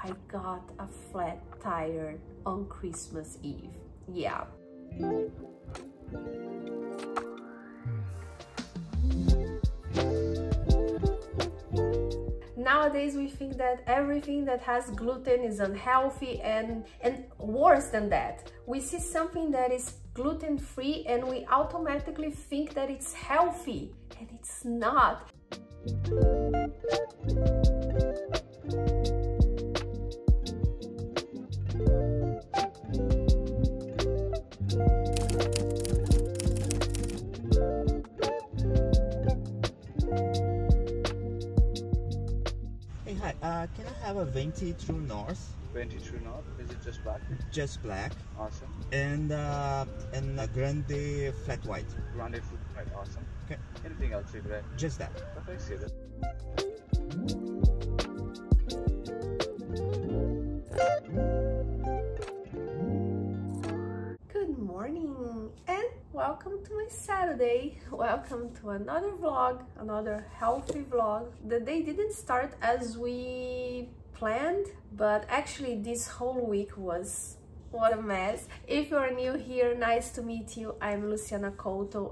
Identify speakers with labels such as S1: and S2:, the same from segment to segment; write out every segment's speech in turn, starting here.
S1: I got a flat tire on Christmas Eve. Yeah. Nowadays we think that everything that has gluten is unhealthy, and worse than that, we see something that is gluten-free and we automatically think that it's healthy, and it's not.
S2: Can I have a 20 True North?
S3: 20 True North. Is it just black?
S2: Just black.
S3: Awesome.
S2: And a Grande Flat White.
S3: Grande Flat White. Awesome.
S2: Okay.
S3: Anything else you could?
S2: Just that.
S3: Okay, see that.
S1: Good morning and welcome to my Saturday. Welcome to another vlog, another healthy vlog. The day didn't start as we planned, but actually this whole week was what a mess. If you're new here, nice to meet you. I'm Luciana,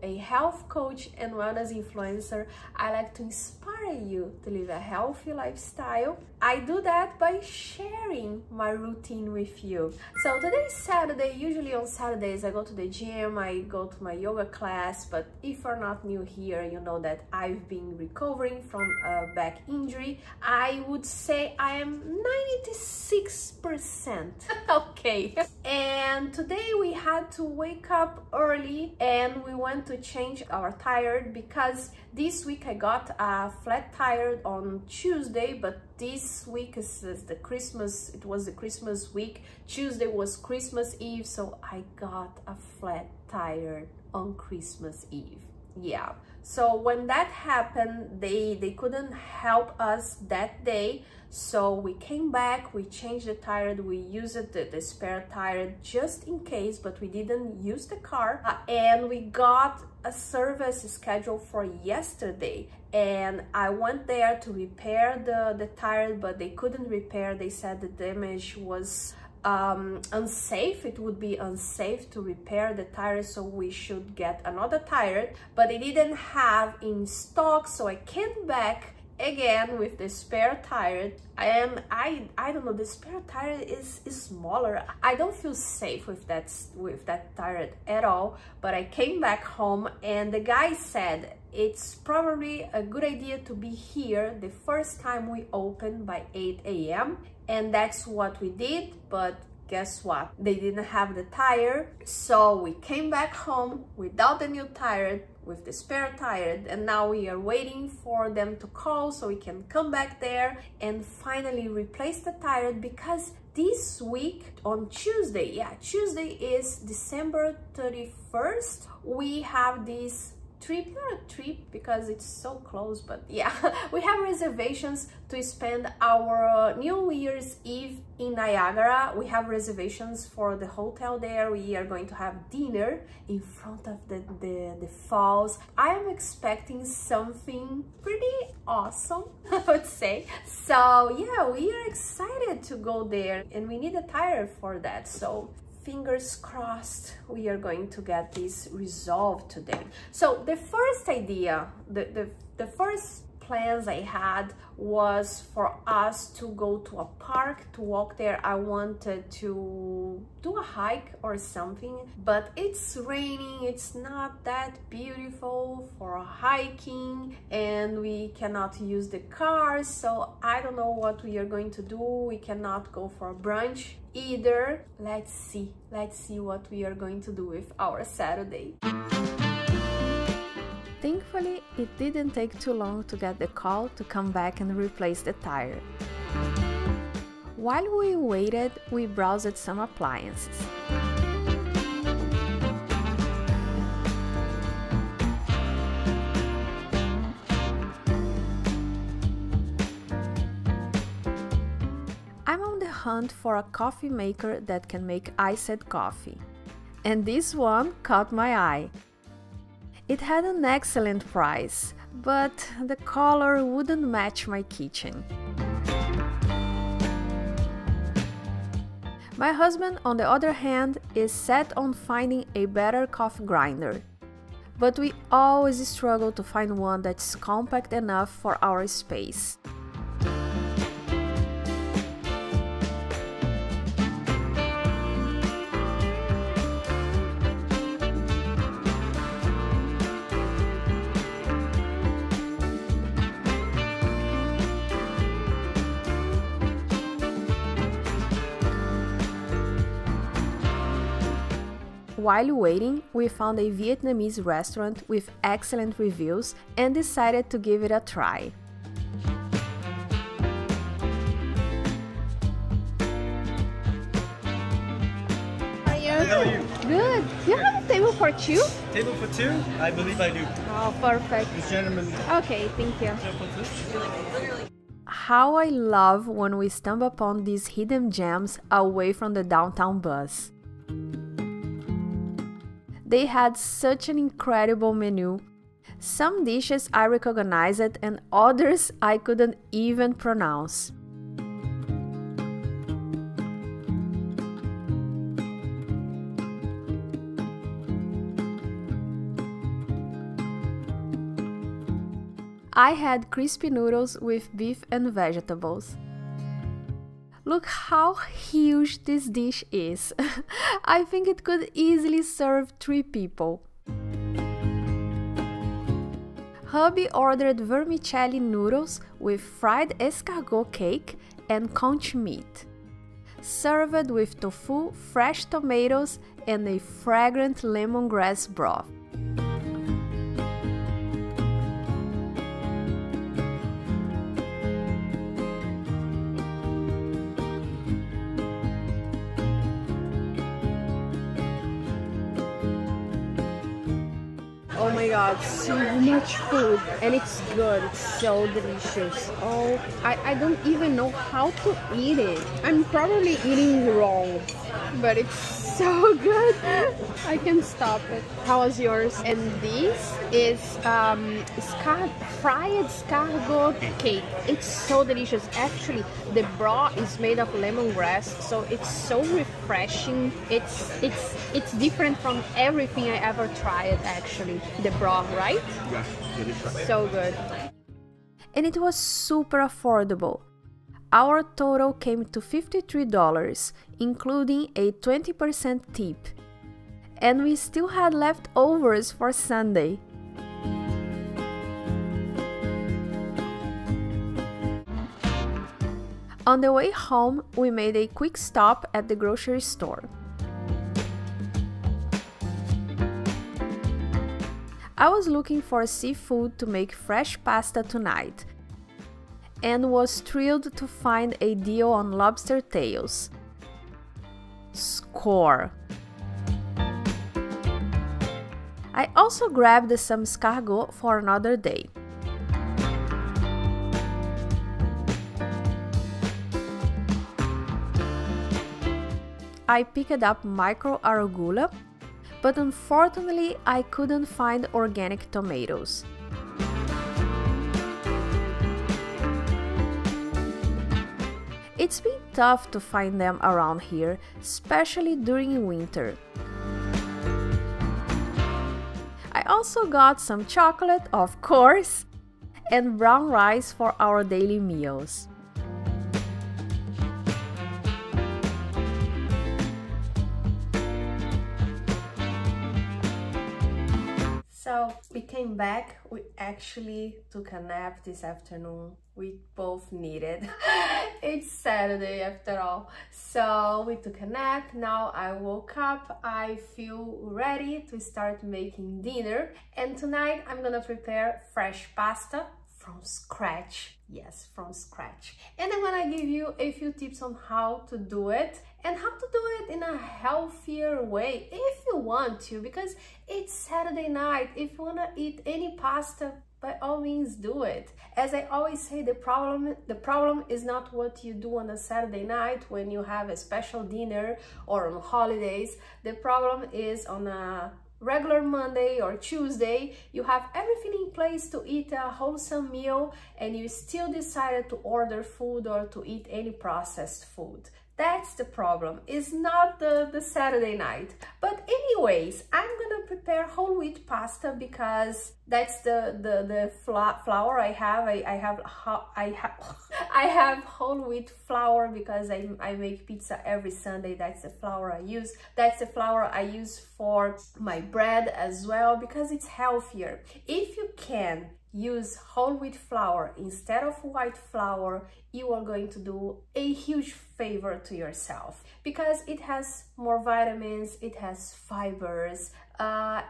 S1: a health coach and wellness influencer. I like to inspire you to live a healthy lifestyle. I do that by sharing my routine with you. So today is Saturday. Usually on Saturdays I go to the gym, I go to my yoga class, but if you're not new here, you know that I've been recovering from a back injury. I would say I am 96% okay. And today we had to wake up early and we went to change our tire because this week I got a flat tire on Tuesday, but this week is the Christmas, it was the Christmas week. Tuesday was Christmas Eve, so I got a flat tire on Christmas Eve. Yeah, so when that happened, they couldn't help us that day, so we came back, we changed the tire, we used the spare tire just in case, but we didn't use the car, and we got a service schedule for yesterday, and I went there to repair the tire, but they couldn't repair. They said the damage was unsafe. It would be unsafe to repair the tire, so we should get another tire, but they didn't have in stock, so I came back again with the spare tire. I don't know, the spare tire is smaller. I don't feel safe with that tire at all, but I came back home and the guy said it's probably a good idea to be here the first time we open by 8 a.m. and that's what we did. But guess what? They didn't have the tire, so we came back home without the new tire, with the spare tire, and now we are waiting for them to call so we can come back there and finally replace the tire, because this week on Tuesday, yeah, Tuesday is December 31st, we have this trip, not a trip because it's so close, but yeah, we have reservations to spend our New Year's Eve in Niagara. We have reservations for the hotel there. We are going to have dinner in front of the falls. I am expecting something pretty awesome, I would say. So yeah, we are excited to go there and we need a tire for that. So fingers crossed we are going to get this resolved today. So the first idea, the first plans I had was for us to go to a park to walk there. I wanted to do a hike or something, but it's raining, it's not that beautiful for hiking, and we cannot use the car, so I don't know what we are going to do. We cannot go for a brunch either. Let's see what we are going to do with our Saturday. Thankfully, it didn't take too long to get the call to come back and replace the tire. While we waited, we browsed some appliances. I'm on the hunt for a coffee maker that can make iced coffee. And this one caught my eye. It had an excellent price, but the color wouldn't match my kitchen. My husband, on the other hand, is set on finding a better coffee grinder. But we always struggle to find one that's compact enough for our space. While waiting, we found a Vietnamese restaurant with excellent reviews and decided to give it a try.
S4: How are you?
S1: Good. Do you have a table for two?
S4: Table for two? I believe I do.
S1: Oh, perfect.
S4: This gentleman.
S1: Okay, thank you. How I love when we stumble upon these hidden gems away from the downtown bus. They had such an incredible menu. Some dishes I recognized and others I couldn't even pronounce. I had crispy noodles with beef and vegetables. Look how huge this dish is. I think it could easily serve 3 people. Hubby ordered vermicelli noodles with fried escargot cake and conch meat, served with tofu, fresh tomatoes, and a fragrant lemongrass broth. Oh my god, so much food, and it's good, it's so delicious. Oh, I don't even know how to eat it. I'm probably eating wrong, but it's so good. I can't stop it. How was yours? And this is fried escargot cake. It's so delicious. Actually, the broth is made of lemongrass, so it's so refreshing. It's different from everything I ever tried, actually. The broth, right?
S4: Yeah, delicious.
S1: So good. And it was super affordable. Our total came to $53, including a 20% tip. And we still had leftovers for Sunday. On the way home, we made a quick stop at the grocery store. I was looking for seafood to make fresh pasta tonight, and was thrilled to find a deal on lobster tails. Score! I also grabbed some escargot for another day. I picked up micro arugula, but unfortunately I couldn't find organic tomatoes. It's been tough to find them around here, especially during winter. I also got some chocolate, of course, and brown rice for our daily meals. So we came back, we actually took a nap this afternoon. We both needed. It's Saturday after all. So we took a nap, now I woke up, I feel ready to start making dinner. And tonight I'm gonna prepare fresh pasta from scratch. Yes, from scratch. And I'm gonna give you a few tips on how to do it and how to do it in a healthier way if you want to, because it's Saturday night. If you wanna eat any pasta, by all means do it. As I always say, the problem is not what you do on a Saturday night when you have a special dinner or on holidays. The problem is on a regular Monday or Tuesday, you have everything in place to eat a wholesome meal and you still decided to order food or to eat any processed food. That's the problem. It's not the Saturday night. But anyways, I'm gonna prepare whole wheat pasta because that's the flour I have. I have whole wheat flour because I make pizza every Sunday. That's the flour I use. That's the flour I use for my bread as well because it's healthier. If you can use whole wheat flour instead of white flour, you are going to do a huge favor to yourself because it has more vitamins, it has fibers,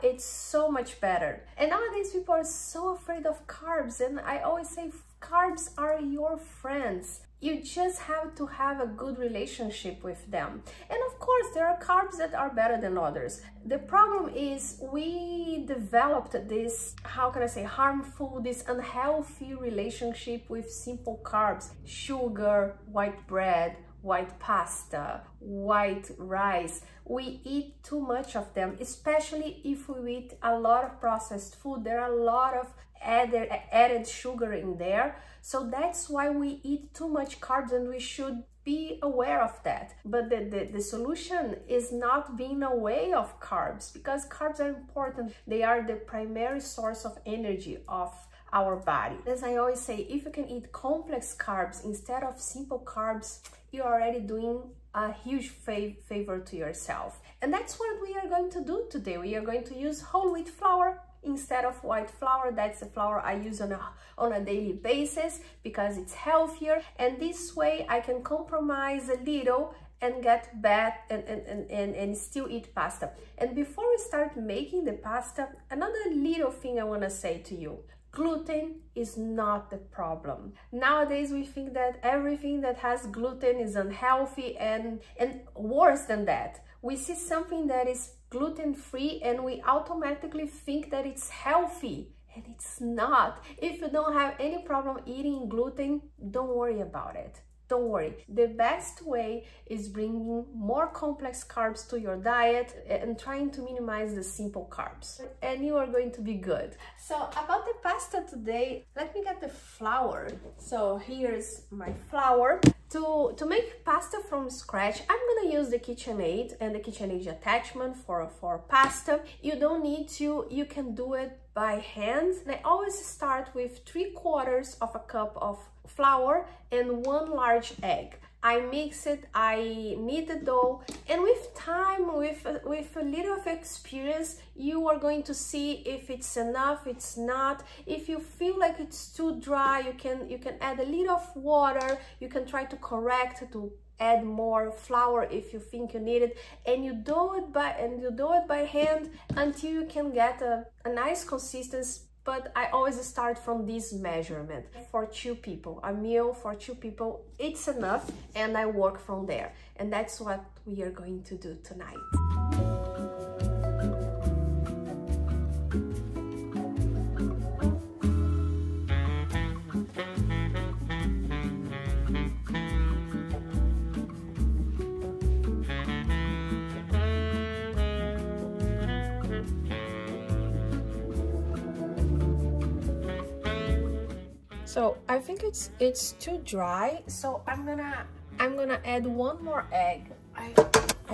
S1: it's so much better. And nowadays people are so afraid of carbs, and I always say carbs are your friends. You just have to have a good relationship with them. And of course, there are carbs that are better than others. The problem is we developed this, how can I say, harmful, this unhealthy relationship with simple carbs, sugar, white bread, white pasta, white rice. We eat too much of them, especially if we eat a lot of processed food. There are a lot of added sugar in there. So that's why we eat too much carbs, and we should be aware of that. But the solution is not being aware of carbs, because carbs are important. They are the primary source of energy of our body. As I always say, if you can eat complex carbs instead of simple carbs, you're already doing a huge favor to yourself. And that's what we are going to do today. We are going to use whole wheat flour instead of white flour. That's the flour I use on a daily basis because it's healthier, and this way I can compromise a little and get back and still eat pasta. And before we start making the pasta, another little thing I want to say to you: gluten is not the problem. Nowadays we think that everything that has gluten is unhealthy, and worse than that, we see something that is gluten-free and we automatically think that it's healthy, and it's not. If you don't have any problem eating gluten, don't worry about it. Don't worry. The best way is bringing more complex carbs to your diet and trying to minimize the simple carbs, and you are going to be good. So about the pasta today, let me get the flour. So here's my flour. To make pasta from scratch, I'm gonna use the KitchenAid and the KitchenAid attachment for pasta. You don't need to, you can do it by hand. And I always start with 3/4 of a cup of flour and 1 large egg. I mix it, I knead the dough, and with time, with a little of experience, you are going to see if it's enough, it's not. If you feel like it's too dry, you can add a little of water. You can try to correct, to add more flour if you think you need it, and you do it by hand until you can get a nice consistency. But I always start from this measurement. For 2 people, a meal for 2 people, it's enough, and I work from there. And that's what we are going to do tonight. So I think it's too dry, so I'm gonna add 1 more egg.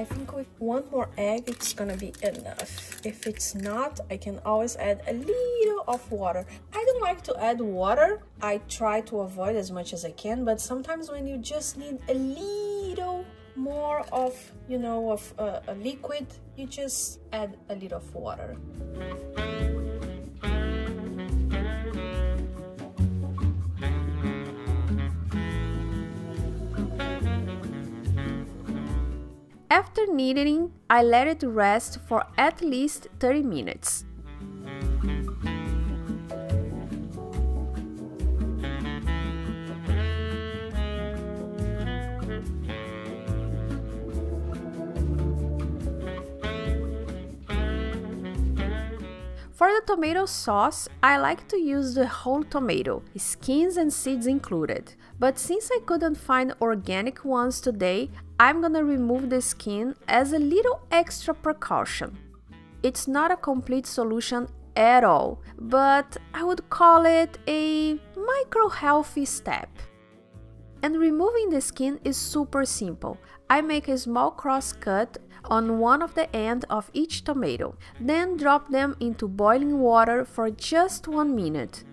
S1: I think with 1 more egg it's gonna be enough. If it's not, I can always add a little of water. I don't like to add water. I try to avoid as much as I can, but sometimes when you just need a little more of, you know, of a liquid, you just add a little of water. After kneading, I let it rest for at least 30 minutes. For the tomato sauce, I like to use the whole tomato, skins and seeds included. But since I couldn't find organic ones today, I'm gonna remove the skin as a little extra precaution. It's not a complete solution at all, but I would call it a micro-healthy step. And removing the skin is super simple. I make a small cross cut on one of the ends of each tomato, then drop them into boiling water for just 1 minute.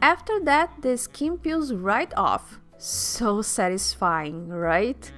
S1: After that, the skin peels right off. So satisfying, right?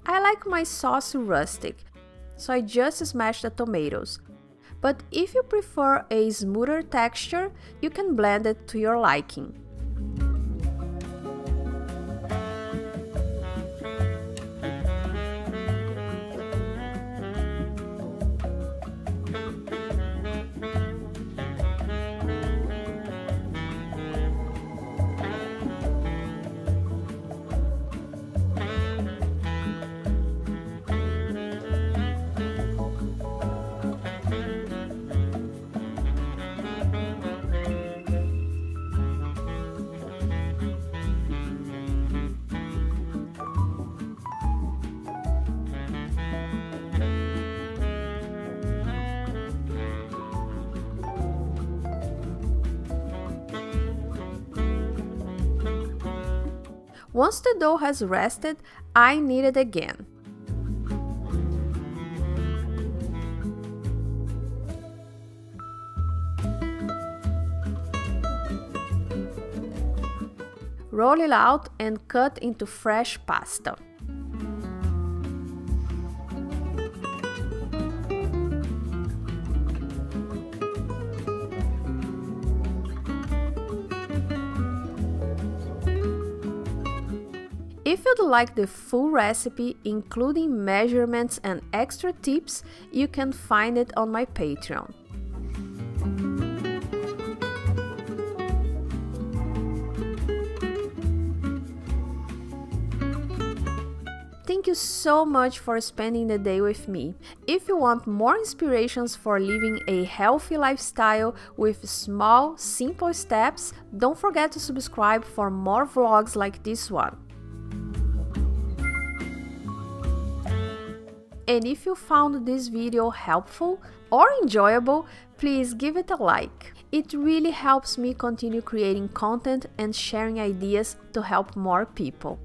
S1: I like my sauce rustic, so I just smash the tomatoes. But if you prefer a smoother texture, you can blend it to your liking. Once the dough has rested, I knead it again. Roll it out and cut into fresh pasta. If you'd like the full recipe, including measurements and extra tips, you can find it on my Patreon. Thank you so much for spending the day with me. If you want more inspirations for living a healthy lifestyle with small, simple steps, don't forget to subscribe for more vlogs like this one. And if you found this video helpful or enjoyable, please give it a like. It really helps me continue creating content and sharing ideas to help more people.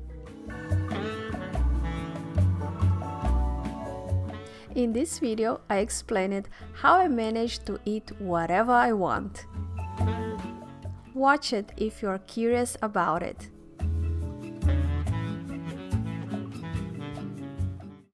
S1: In this video, I explained how I managed to eat whatever I want. Watch it if you're curious about it.